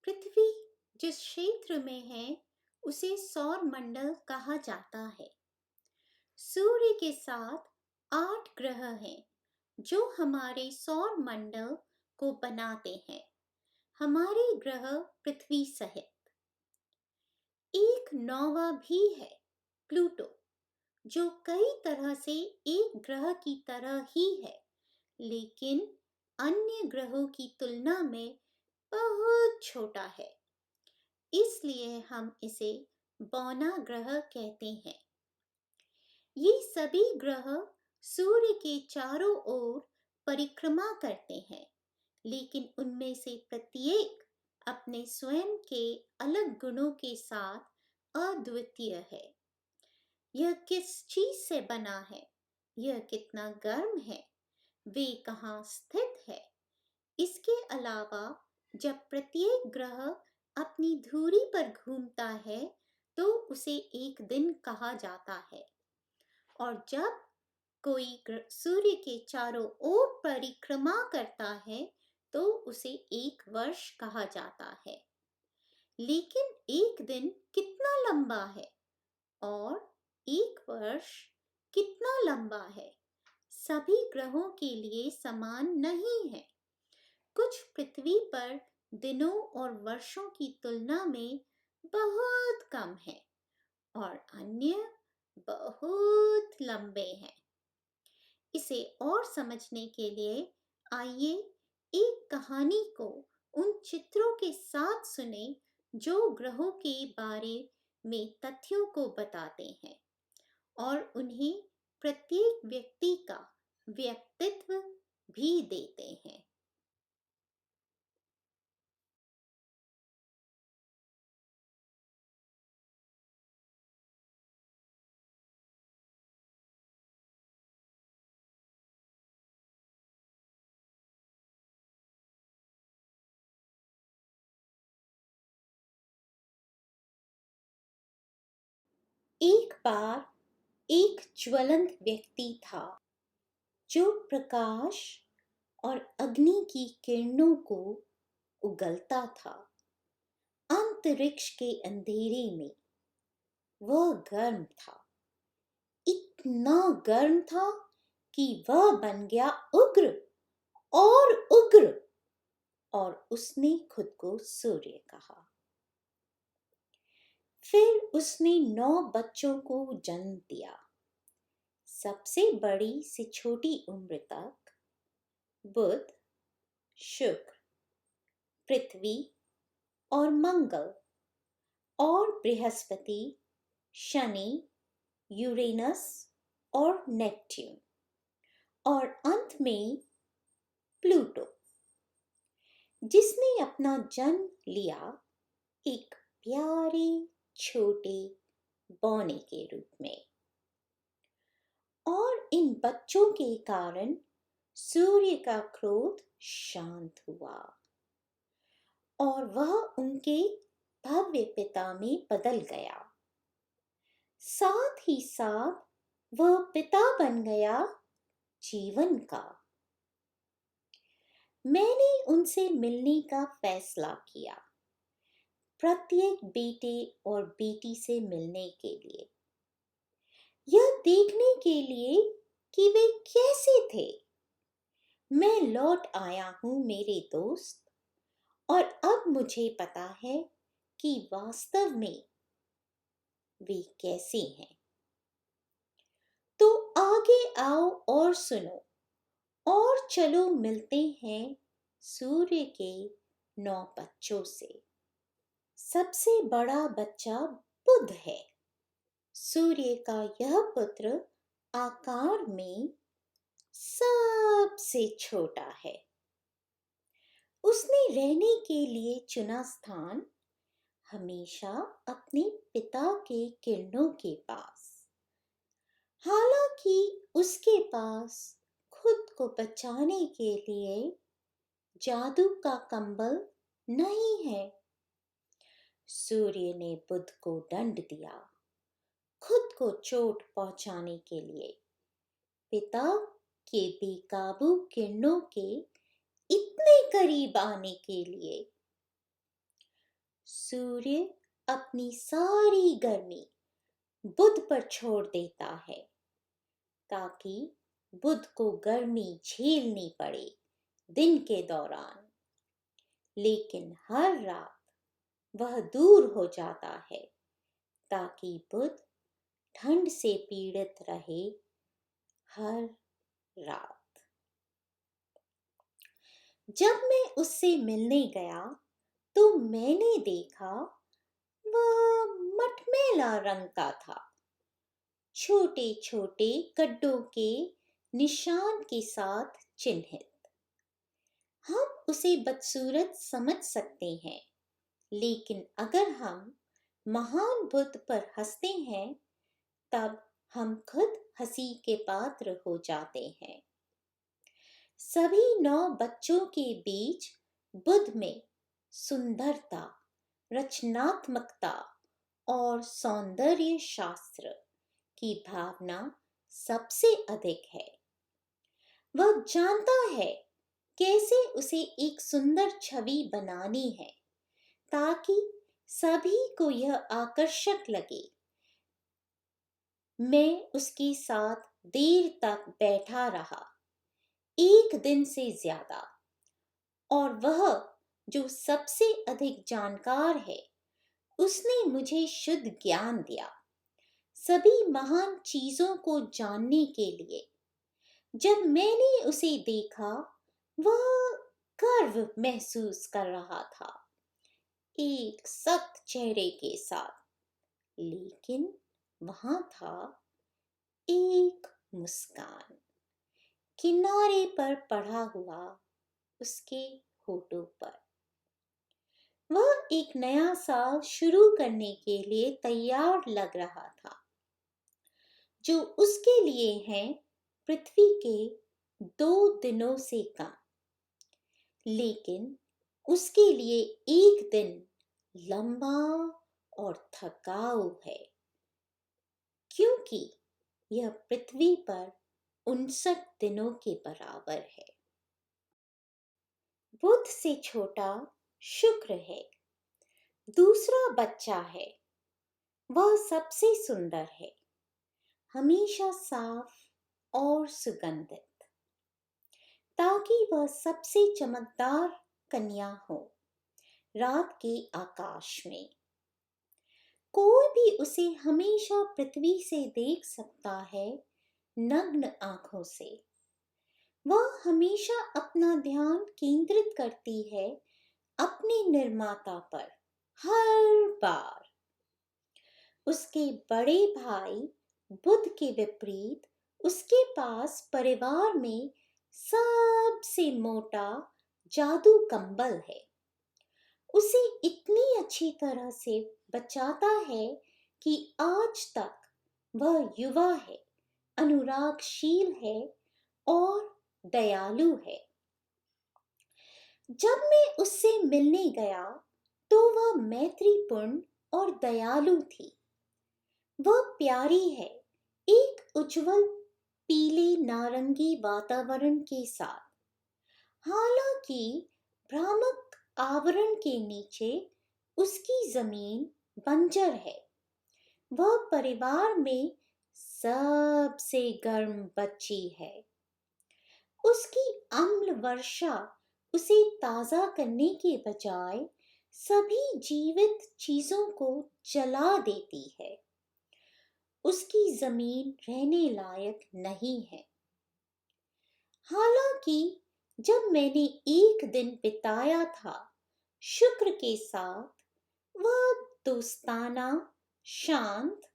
पृथ्वी जिस क्षेत्र में है उसे सौर मंडल कहा जाता है। सूर्य के साथ 8 ग्रह हैं जो हमारे सौर मंडल को बनाते हैं, हमारे ग्रह पृथ्वी सहित। एक नौवा भी है, प्लूटो, जो कई तरह से एक ग्रह की तरह ही है, लेकिन अन्य ग्रहों की तुलना में बहुत छोटा है। इसलिए हम इसे बौना ग्रह कहते हैं। ये सभी ग्रह सूर्य के चारों ओर परिक्रमा करते हैं, लेकिन उनमें से प्रत्येक अपने स्वयं के अलग गुणों के साथ अद्वितीय है। यह किस चीज से बना है, यह कितना गर्म है, वे कहाँ स्थित है। इसके अलावा जब प्रत्येक ग्रह अपनी धुरी पर घूमता है तो उसे एक दिन कहा जाता है, और जब कोई सूर्य के चारों ओर परिक्रमा करता है तो उसे एक वर्ष कहा जाता है। लेकिन एक दिन कितना लंबा है और एक वर्ष कितना लंबा है, सभी ग्रहों के लिए समान नहीं है। कुछ पृथ्वी पर दिनों और वर्षों की तुलना में बहुत कम है और अन्य बहुत लंबे हैं। इसे और समझने के लिए आइए एक कहानी को उन चित्रों के साथ सुने जो ग्रहों के बारे में तथ्यों को बताते हैं और उन्हें प्रत्येक व्यक्ति का व्यक्तित्व भी देते हैं। एक बार एक ज्वलंत व्यक्ति था जो प्रकाश और अग्नि की किरणों को उगलता था। अंतरिक्ष के अंधेरे में वह गर्म था, इतना गर्म था कि वह बन गया उग्र और उग्र, और उसने खुद को सूर्य कहा। फिर उसने 9 बच्चों को जन्म दिया, सबसे बड़ी से छोटी उम्र तक बुध, शुक्र, पृथ्वी और मंगल, और बृहस्पति, शनि, यूरेनस और नेपट्यून, और अंत में प्लूटो, जिसने अपना जन्म लिया एक प्यारे छोटे बौने के रूप में। और इन बच्चों के कारण सूर्य का क्रोध शांत हुआ और वह उनके भव्य पिता में बदल गया। साथ ही साथ वह पिता बन गया जीवन का। मैंने उनसे मिलने का फैसला किया, प्रत्येक बेटे और बेटी से मिलने के लिए, यह देखने के लिए कि वे कैसे थे। मैं लौट आया हूं मेरे दोस्त, और अब मुझे पता है कि वास्तव में वे कैसे हैं। तो आगे आओ और सुनो, और चलो मिलते हैं सूर्य के 9 बच्चों से। सबसे बड़ा बच्चा बुध है। सूर्य का यह पुत्र आकार में सबसे छोटा है। उसने रहने के लिए चुना स्थान हमेशा अपने पिता के किरणों के पास। हालांकि उसके पास खुद को बचाने के लिए जादू का कंबल नहीं है। सूर्य ने बुध को दंड दिया, खुद को चोट पहुंचाने के लिए, पिता के बेकाबू किरणों के इतने करीब आने के लिए। सूर्य अपनी सारी गर्मी बुध पर छोड़ देता है ताकि बुध को गर्मी झेलनी पड़े दिन के दौरान। लेकिन हर रात वह दूर हो जाता है ताकि बुध ठंड से पीड़ित रहे हर रात। जब मैं उससे मिलने गया तो मैंने देखा वह मटमैला रंग का था, छोटे छोटे गड्ढों के निशान के साथ चिन्हित। हम उसे बदसूरत समझ सकते हैं, लेकिन अगर हम महान बुद्ध पर हंसते हैं तब हम खुद हंसी के पात्र हो जाते हैं। सभी 9 बच्चों के बीच बुद्ध में सुंदरता, रचनात्मकता और सौंदर्य शास्त्र की भावना सबसे अधिक है। वह जानता है कैसे उसे एक सुंदर छवि बनानी है ताकि सभी को यह आकर्षक लगे। मैं उसके साथ देर तक बैठा रहा, 1 दिन से ज्यादा, और वह जो सबसे अधिक जानकार है उसने मुझे शुद्ध ज्ञान दिया, सभी महान चीजों को जानने के लिए। जब मैंने उसे देखा वह गर्व महसूस कर रहा था, एक सख्त चेहरे के साथ, लेकिन वहां था एक मुस्कान किनारे पर पड़ा हुआ उसके होठों पर। वह एक नया साल शुरू करने के लिए तैयार लग रहा था, जो उसके लिए है पृथ्वी के 2 दिनों से कम। लेकिन उसके लिए एक दिन लंबा और थकाऊ है, क्योंकि यह पृथ्वी पर 59 दिनों के बराबर है। बुध से छोटा शुक्र है, दूसरा बच्चा है। वह सबसे सुंदर है, हमेशा साफ और सुगंधित, ताकि वह सबसे चमकदार कन्या हो रात के आकाश में। कोई भी उसे हमेशा पृथ्वी से देख सकता है, नग्न आंखों से। वह हमेशा अपना ध्यान केंद्रित करती है अपने निर्माता पर। हर बार उसके बड़े भाई बुध के विपरीत उसके पास परिवार में सबसे मोटा जादू कंबल है। उसे इतनी अच्छी तरह से बचाता है कि आज तक वह युवा है, अनुरागशील है और दयालु है। जब मैं उससे मिलने गया तो वह मैत्रीपूर्ण और दयालु थी। वह प्यारी है, एक उज्जवल पीले नारंगी वातावरण के साथ। हालांकि भ्रामक आवरण के नीचे उसकी जमीन बंजर है। वह परिवार में सबसे गर्म बच्ची है। उसकी अम्ल वर्षा उसे ताजा करने के बजाय सभी जीवित चीजों को जला देती है। उसकी जमीन रहने लायक नहीं है। हालांकि जब मैंने एक दिन बिताया था शुक्र के साथ, वह दोस्ताना, शांत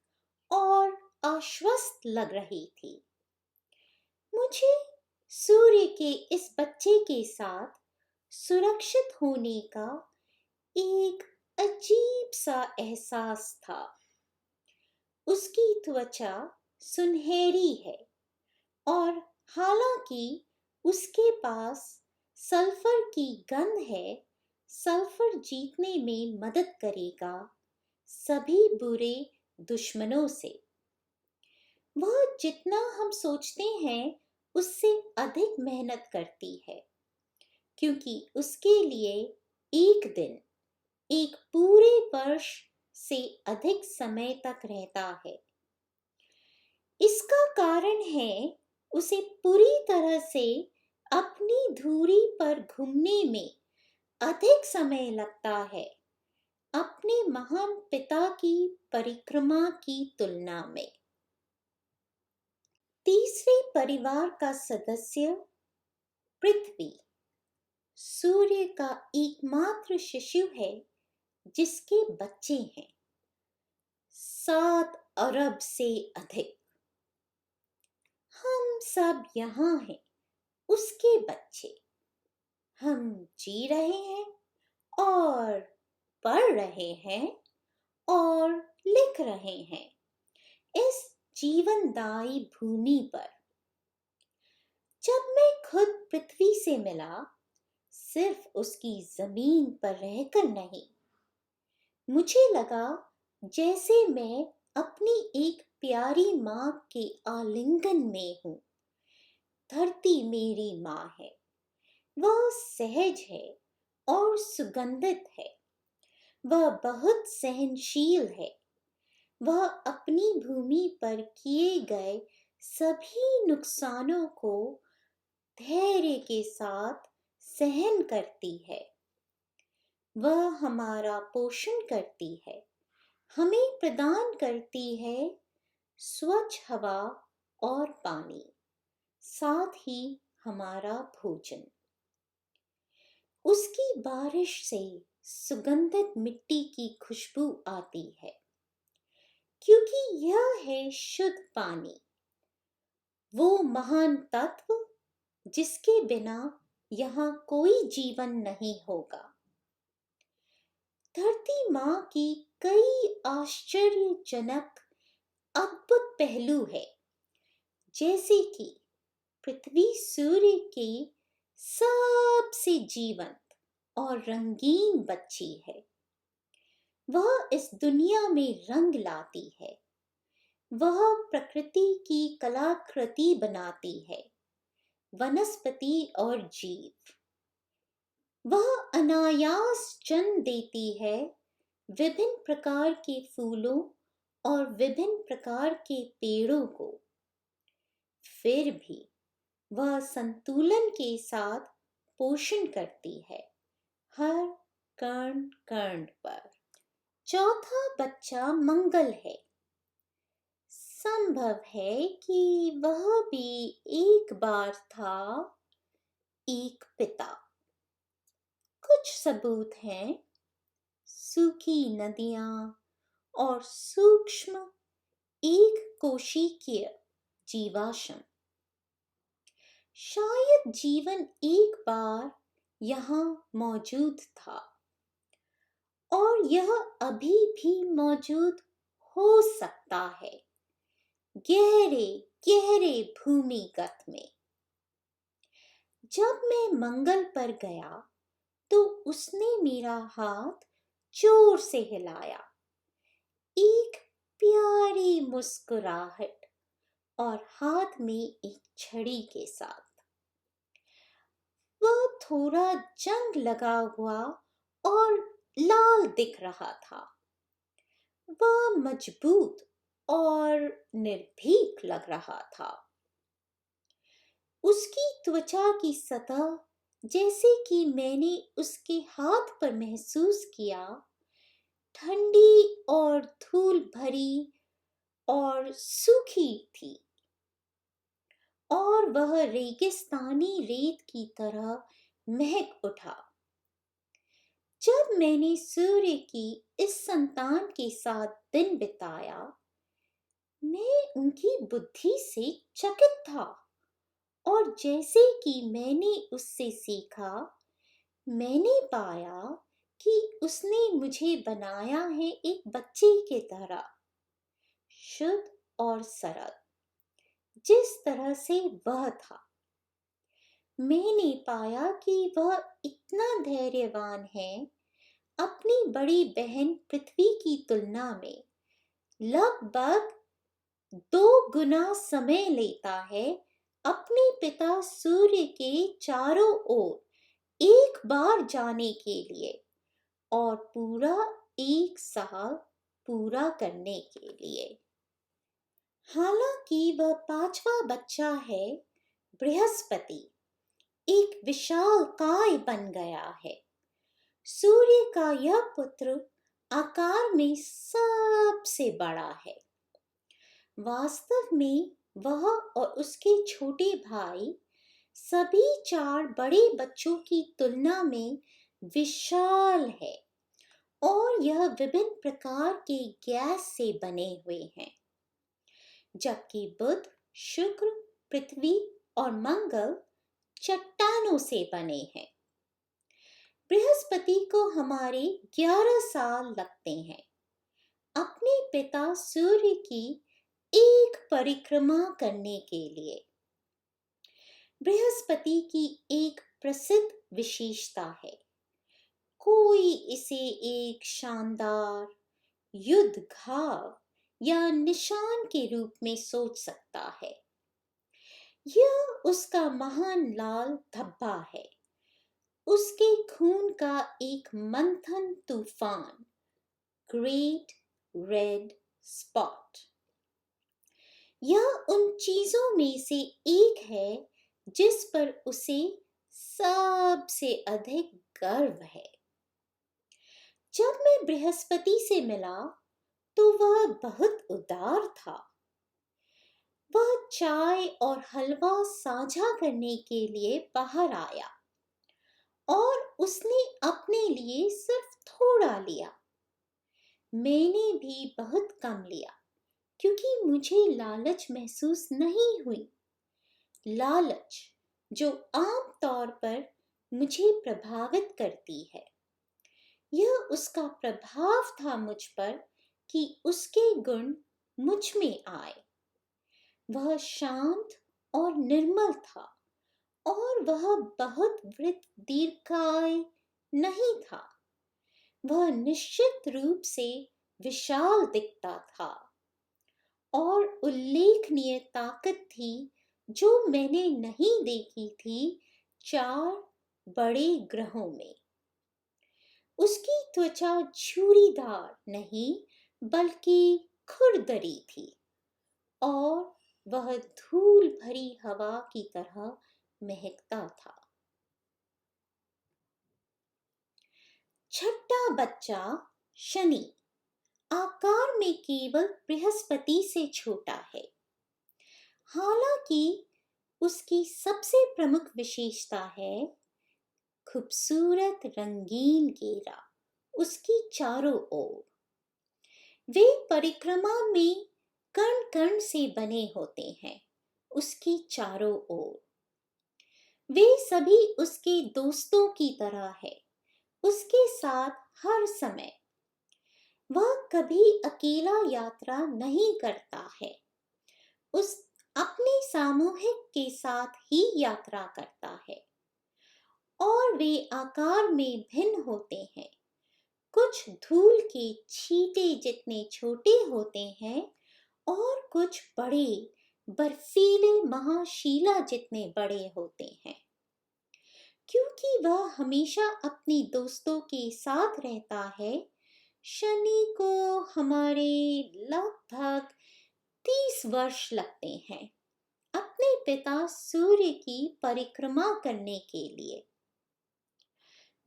और आश्वस्त लग रही थी। मुझे सूर्य के इस बच्चे के साथ सुरक्षित होने का एक अजीब सा एहसास था। उसकी त्वचा सुनहरी है और हालांकि उसके पास सल्फर की गंध है, सल्फर जीतने में मदद करेगा सभी बुरे दुश्मनों से। वह जितना हम सोचते हैं उससे अधिक मेहनत करती है, क्योंकि उसके लिए एक दिन एक पूरे वर्ष से अधिक समय तक रहता है। इसका कारण है उसे पूरी तरह से अपनी धुरी पर घूमने में अधिक समय लगता है अपने महान पिता की परिक्रमा की तुलना में। तीसरे परिवार का सदस्य पृथ्वी सूर्य का एकमात्र शिशु है जिसके बच्चे हैं 7 अरब से अधिक। हम सब यहाँ हैं उसके बच्चे। हम जी रहे हैं और पढ़ रहे हैं और लिख रहे हैं इस जीवनदायी भूमि पर। जब मैं खुद पृथ्वी से मिला, सिर्फ उसकी जमीन पर रहकर नहीं, मुझे लगा जैसे मैं अपनी एक प्यारी माँ के आलिंगन में हूँ। धरती मेरी माँ है, वह सहज है और सुगंधित है, वह बहुत सहनशील है, वह अपनी भूमि पर किए गए सभी नुकसानों को धैर्य के साथ सहन करती है। वह हमारा पोषण करती है, हमें प्रदान करती है स्वच्छ हवा और पानी, साथ ही हमारा भोजन। उसकी बारिश से सुगंधित मिट्टी की खुशबू आती है, क्योंकि यह है शुद्ध पानी, वो महान तत्व जिसके बिना यहाँ कोई जीवन नहीं होगा। धरती माँ की कई आश्चर्यजनक अद्भुत पहलू है, जैसे कि पृथ्वी सूर्य की सबसे जीवंत और रंगीन बच्ची है। वह इस दुनिया में रंग लाती है, वह प्रकृति की कलाकृति बनाती है, वनस्पति और जीव। वह अनायास जन्म देती है विभिन्न प्रकार के फूलों और विभिन्न प्रकार के पेड़ों को। फिर भी वह संतुलन के साथ पोषण करती है हर कण कण पर। चौथा बच्चा मंगल है। संभव है कि वह भी एक बार था एक पिता। कुछ सबूत हैं, सूखी नदियां और सूक्ष्म एक कोशिकीय जीवाश्म। शायद जीवन एक बार यहाँ मौजूद था और यह अभी भी मौजूद हो सकता है गहरे गहरे भूमिगत में। जब मैं मंगल पर गया तो उसने मेरा हाथ जोर से हिलाया, एक प्यारी मुस्कुराहट और हाथ में एक छड़ी के साथ। वह थोड़ा जंग लगा हुआ और लाल दिख रहा था। वह मजबूत और निर्भीक लग रहा था। उसकी त्वचा की सतह, जैसे कि मैंने उसके हाथ पर महसूस किया, ठंडी और धूल भरी और सूखी थी और वह रेगिस्तानी रेत की तरह महक उठा। जब मैंने सूर्य की इस संतान के साथ दिन बिताया, मैं उनकी बुद्धि से चकित था और जैसे कि मैंने उससे सीखा, मैंने पाया कि उसने मुझे बनाया है एक बच्चे की तरह, शुद्ध और सरल, जिस तरह से वह था। मैंने पाया कि वह इतना धैर्यवान है, अपनी बड़ी बहन पृथ्वी की तुलना में लगभग 2 गुना समय लेता है अपने पिता सूर्य के चारों ओर एक बार जाने के लिए और पूरा 1 साल पूरा करने के लिए। हालांकि वह 5वां बच्चा है, बृहस्पति एक विशाल काय बन गया है। सूर्य का यह पुत्र आकार में सबसे बड़ा है। वास्तव में वह और उसके छोटे भाई सभी 4 बड़े बच्चों की तुलना में विशाल है और यह विभिन्न प्रकार के गैस से बने हुए हैं, जबकि बुध, शुक्र, पृथ्वी और मंगल चट्टानों से बने हैं। बृहस्पति को हमारे 11 साल लगते हैं अपने पिता सूर्य की एक परिक्रमा करने के लिए। बृहस्पति की एक प्रसिद्ध विशेषता है, कोई इसे एक शानदार युद्ध घाव या निशान के रूप में सोच सकता है। यह उसका महान लाल धब्बा है, उसके खून का एक मंथन तूफान, ग्रेट रेड स्पॉट। यह उन चीजों में से एक है जिस पर उसे सबसे अधिक गर्व है। जब मैं बृहस्पति से मिला तो वह बहुत उदार था। वह चाय और हलवा साझा करने के लिए बाहर आया और उसने अपने लिए सिर्फ थोड़ा लिया। मैंने भी बहुत कम लिया क्योंकि मुझे लालच महसूस नहीं हुई। लालच जो आम तौर पर मुझे प्रभावित करती है। यह उसका प्रभाव था मुझ पर कि उसके गुण मुझ में आए। वह शांत और निर्मल था और वह बहुत वृद्ध दीर्घकाय नहीं था। वह निश्चित रूप से विशाल दिखता था और उल्लेखनीय ताकत थी जो मैंने नहीं देखी थी 4 बड़े ग्रहों में। उसकी त्वचा झुर्रीदार नहीं बल्कि खुरदरी थी और वह धूल भरी हवा की तरह महकता था। 6ठा बच्चा शनि आकार में केवल बृहस्पति से छोटा है। हालांकि उसकी सबसे प्रमुख विशेषता है खूबसूरत रंगीन घेरा उसकी चारों ओर। वे परिक्रमा में कण कण से बने होते हैं उसकी चारों ओर। वे सभी उसके दोस्तों की तरह है, उसके साथ हर समय। वह कभी अकेला यात्रा नहीं करता है, उस अपने सामूहिक के साथ ही यात्रा करता है और वे आकार में भिन्न होते हैं। कुछ धूल के छींटे जितने छोटे होते हैं और कुछ बड़े बर्फीले महाशिला जितने बड़े होते हैं। क्योंकि वह हमेशा अपने दोस्तों के साथ रहता है, शनि को हमारे लगभग 30 वर्ष लगते हैं अपने पिता सूर्य की परिक्रमा करने के लिए।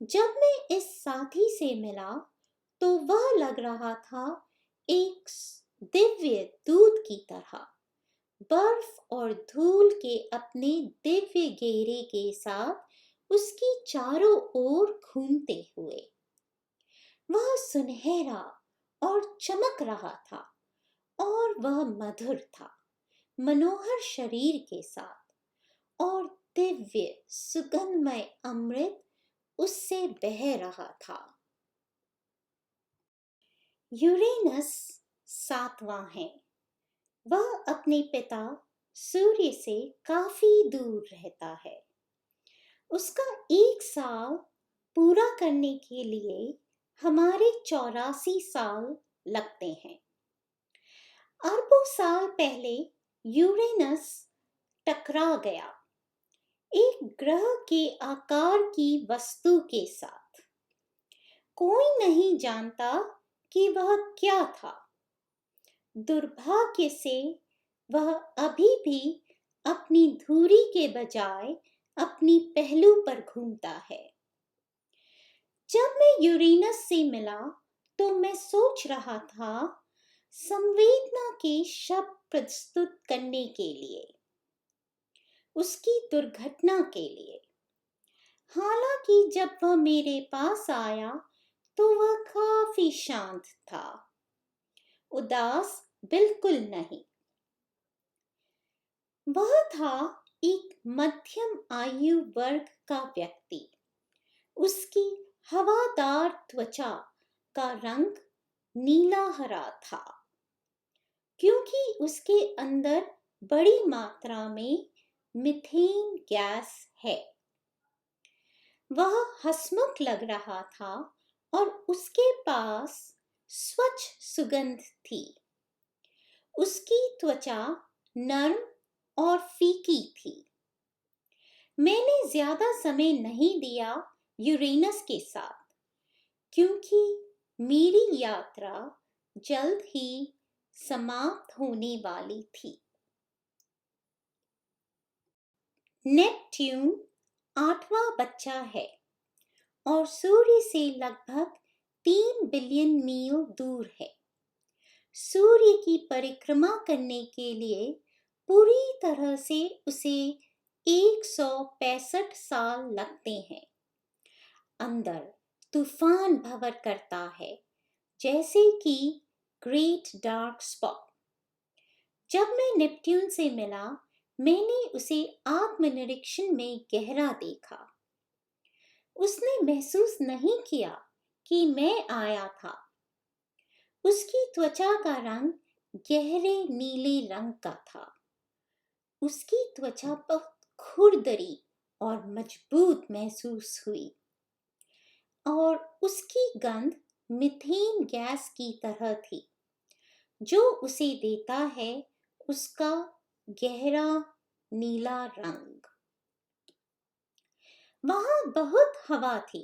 जब मैं इस साथी से मिला तो वह लग रहा था एक दिव्य दूत की तरह, बर्फ और धूल के अपने दिव्य घेरे के साथ उसकी चारों ओर घूमते हुए। वह सुनहरा और चमक रहा था और वह मधुर था, मनोहर शरीर के साथ, और दिव्य सुगंधमय अमृत उससे बह रहा था। यूरेनस 7वां है। वह अपने पिता सूर्य से काफी दूर रहता है। उसका 1 साल पूरा करने के लिए हमारे 84 साल लगते हैं। अरबों साल पहले यूरेनस टकरा गया एक ग्रह के आकार की वस्तु के साथ। कोई नहीं जानता कि वह क्या था। दुर्भाग्य से वह अभी भी अपनी धुरी के बजाय अपनी पहलू पर घूमता है। जब मैं यूरेनस से मिला तो मैं सोच रहा था संवेदना के शब्द प्रस्तुत करने के लिए, उसकी दुर्घटना के लिए। हालांकि जब वह मेरे पास आया तो वह काफी शांत था, उदास बिल्कुल नहीं। वह था एक मध्यम आयु वर्ग का व्यक्ति। उसकी हवादार त्वचा का रंग नीला हरा था, क्योंकि उसके अंदर बड़ी मात्रा में मीथेन गैस है। वह हंसमुख लग रहा था और उसके पास स्वच्छ सुगंध थी। उसकी त्वचा नर्म और फीकी थी। मैंने ज्यादा समय नहीं दिया यूरेनस के साथ, क्योंकि मेरी यात्रा जल्द ही समाप्त होने वाली थी। नेपट्यून 8वां बच्चा है और सूर्य से लगभग 3 बिलियन मील दूर है। सूर्य की परिक्रमा करने के लिए पूरी तरह से उसे 165 साल लगते हैं। अंदर तूफान भंवर करता है, जैसे कि ग्रेट डार्क स्पॉट। जब मैं नेपट्यून से मिला, मैंने उसे आत्मनिरीक्षण में गहरा देखा। उसने महसूस नहीं किया कि मैं आया था। उसकी त्वचा का रंग गहरे नीले रंग का था। उसकी त्वचा बहुत खुरदरी और मजबूत महसूस हुई और उसकी गंध मीथेन गैस की तरह थी, जो उसे देता है उसका गहरा नीला रंग। वहां बहुत हवा थी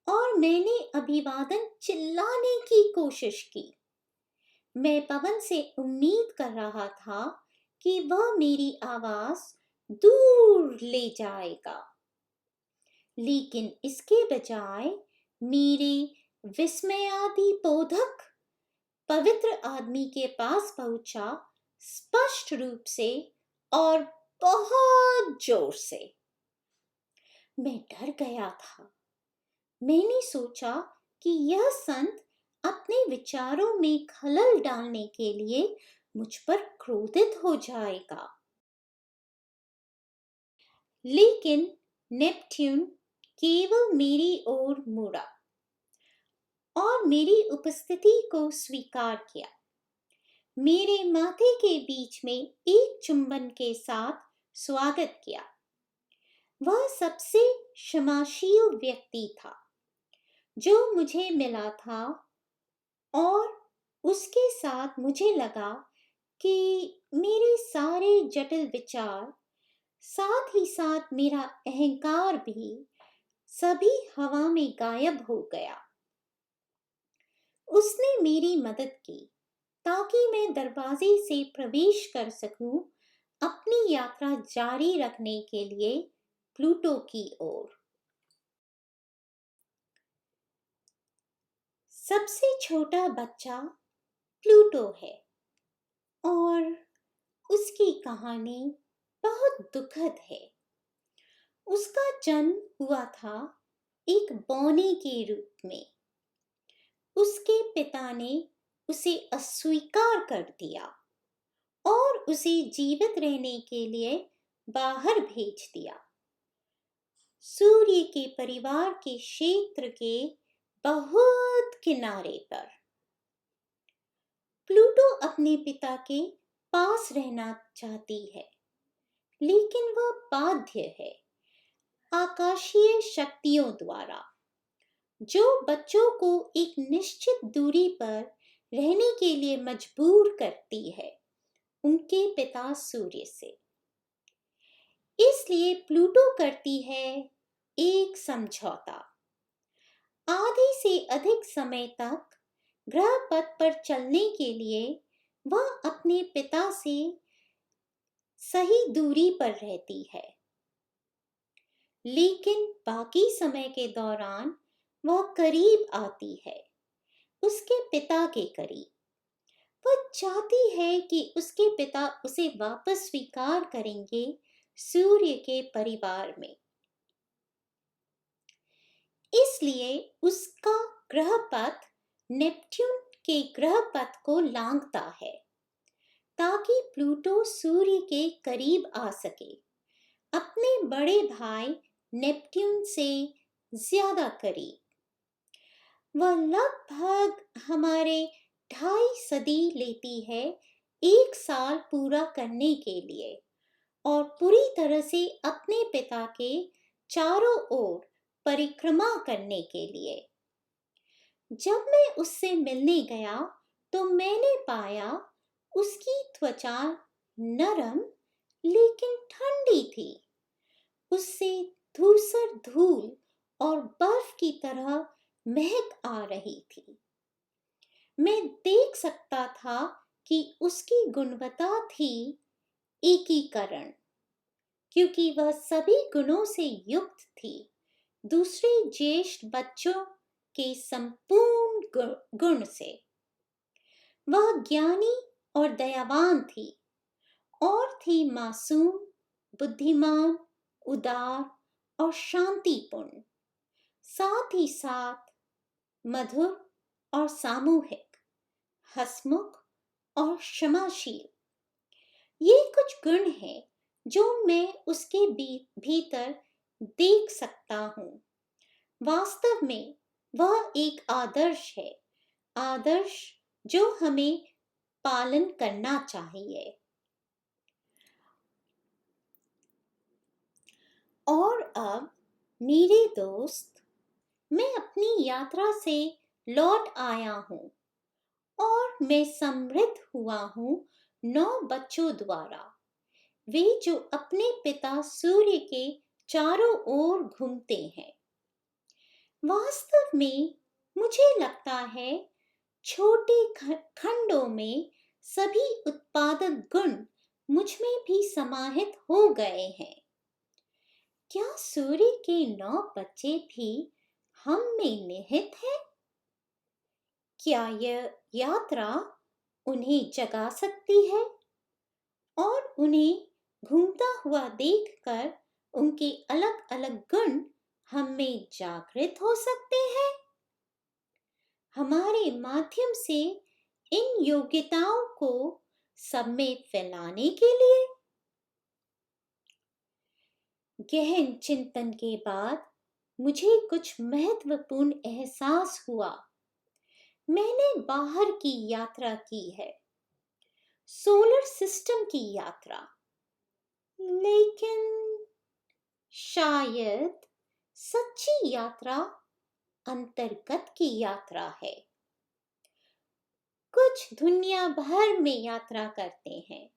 और मैंने अभिवादन चिल्लाने की कोशिश की। मैं पवन से उम्मीद कर रहा था कि वह मेरी आवाज दूर ले जाएगा, लेकिन इसके बजाय मेरे विस्मयादिबोधक पवित्र आदमी के पास पहुंचा, स्पष्ट रूप से और बहुत जोर से। मैं डर गया था। मैंने सोचा कि यह संत अपने विचारों में खलल डालने के लिए मुझ पर क्रोधित हो जाएगा। लेकिन नेपट्यून केवल मेरी ओर मुड़ा और मेरी उपस्थिति को स्वीकार किया। मेरे माथे के बीच में एक चुंबन के साथ स्वागत किया। वह सबसे क्षमाशील व्यक्ति था जो मुझे मिला था और उसके साथ मुझे लगा कि मेरे सारे जटिल विचार, साथ ही साथ मेरा अहंकार भी, सभी हवा में गायब हो गया। उसने मेरी मदद की ताकि मैं दरवाजे से प्रवेश कर सकूं, अपनी यात्रा जारी रखने के लिए प्लूटो की ओर। सबसे छोटा बच्चा प्लूटो है और उसकी कहानी बहुत दुखद है। उसका जन्म हुआ था एक बौने के रूप में। उसके पिता ने उसे अस्वीकार कर दिया और उसे जीवित रहने के लिए बाहर भेज दिया। सूर्य के परिवार के क्षेत्र के बहुत किनारे पर। प्लूटो अपने पिता के पास रहना चाहती है, लेकिन वह बाध्य है आकाशीय शक्तियों द्वारा, जो बच्चों को एक निश्चित दूरी पर रहने के लिए मजबूर करती है उनके पिता सूर्य से। इसलिए प्लूटो करती है एक समझौता। आधे से अधिक समय तक ग्रह पथ पर चलने के लिए वह अपने पिता से सही दूरी पर रहती है, लेकिन बाकी समय के दौरान वह करीब आती है, उसके पिता के करीब। वह चाहती है कि उसके पिता उसे वापस स्वीकार करेंगे सूर्य के परिवार में। इसलिए उसका ग्रह पथ नेपच्यून के ग्रह पथ को लांघता है, ताकि प्लूटो सूर्य के करीब आ सके, अपने बड़े भाई नेपट्यून से ज्यादा करीब। वह लगभग हमारे 2.5 सदी लेती है 1 साल पूरा करने के लिए, और पूरी तरह से अपने पिता के चारों ओर परिक्रमा करने के लिए। जब मैं उससे मिलने गया तो मैंने पाया उसकी त्वचा नरम लेकिन ठंडी थी। उससे धूसर धूल और बर्फ की तरह महक आ रही थी। मैं देख सकता था कि उसकी गुणवत्ता थी एकीकरण, क्योंकि वह सभी गुणों से युक्त थी, दूसरे ज्येष्ठ बच्चों के संपूर्ण गुण से। वह ज्ञानी और दयावान थी, और थी मासूम, बुद्धिमान, उदार और शांतिपूर्ण, साथ ही साथ मधुर और सामूहिक, हंसमुख और क्षमाशील। ये कुछ गुण हैं जो मैं उसके भीतर देख सकता हूँ। वास्तव में वह एक आदर्श है, आदर्श जो हमें पालन करना चाहिए। और अब मेरे दोस्त, मैं अपनी यात्रा से लौट आया हूँ, और मैं समृद्ध हुआ हूँ 9 बच्चों द्वारा, वे जो अपने पिता सूर्य के चारों ओर घूमते हैं। वास्तव में मुझे लगता है छोटे खंडों में सभी उत्पादक गुण मुझ में भी समाहित हो गए हैं। क्या सूर्य के 9 बच्चे भी हम में निहित हैं? क्या यह यात्रा उन्हें जगा सकती है और उन्हें घूमता हुआ देखकर उनके अलग अलग गुण हम में जागृत हो सकते हैं? हमारे माध्यम से इन योग्यताओं को सब में फैलाने के लिए। गहन चिंतन के बाद मुझे कुछ महत्वपूर्ण एहसास हुआ। मैंने बाहर की यात्रा की है, सोलर सिस्टम की यात्रा, लेकिन शायद सच्ची यात्रा अंतर्गत की यात्रा है। कुछ दुनिया भर में यात्रा करते हैं,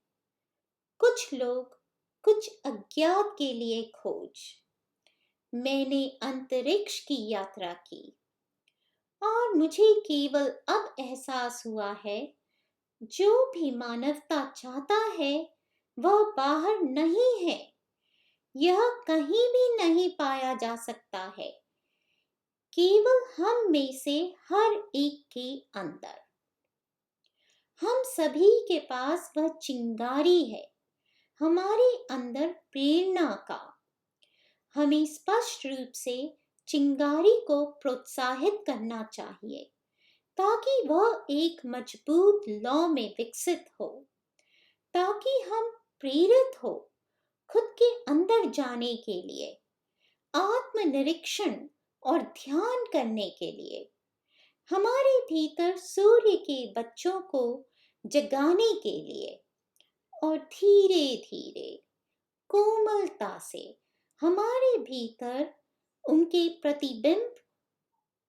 कुछ लोग कुछ अज्ञात के लिए खोज। मैंने अंतरिक्ष की यात्रा की, और मुझे केवल अब एहसास हुआ है, जो भी मानवता चाहता है वह बाहर नहीं है। यह कहीं भी नहीं पाया जा सकता है, केवल हम में से हर एक के अंदर। हम सभी के पास वह चिंगारी है, हमारे अंदर प्रेरणा का। हमें स्पष्ट रूप से चिंगारी को प्रोत्साहित करना चाहिए, ताकि वह एक मजबूत लौ में विकसित हो, ताकि हम प्रेरित हो खुद के अंदर जाने के लिए, आत्मनिरीक्षण और ध्यान करने के लिए, हमारे भीतर सूर्य के बच्चों को जगाने के लिए, और धीरे धीरे कोमलता से हमारे भीतर उनके प्रतिबिंब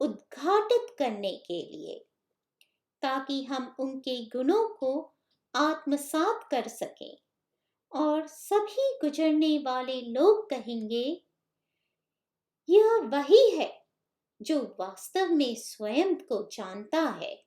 उद्घाटित करने के लिए, ताकि हम उनके गुणों को आत्मसात कर सकें, और सभी गुजरने वाले लोग कहेंगे, यह वही है जो वास्तव में स्वयं को जानता है।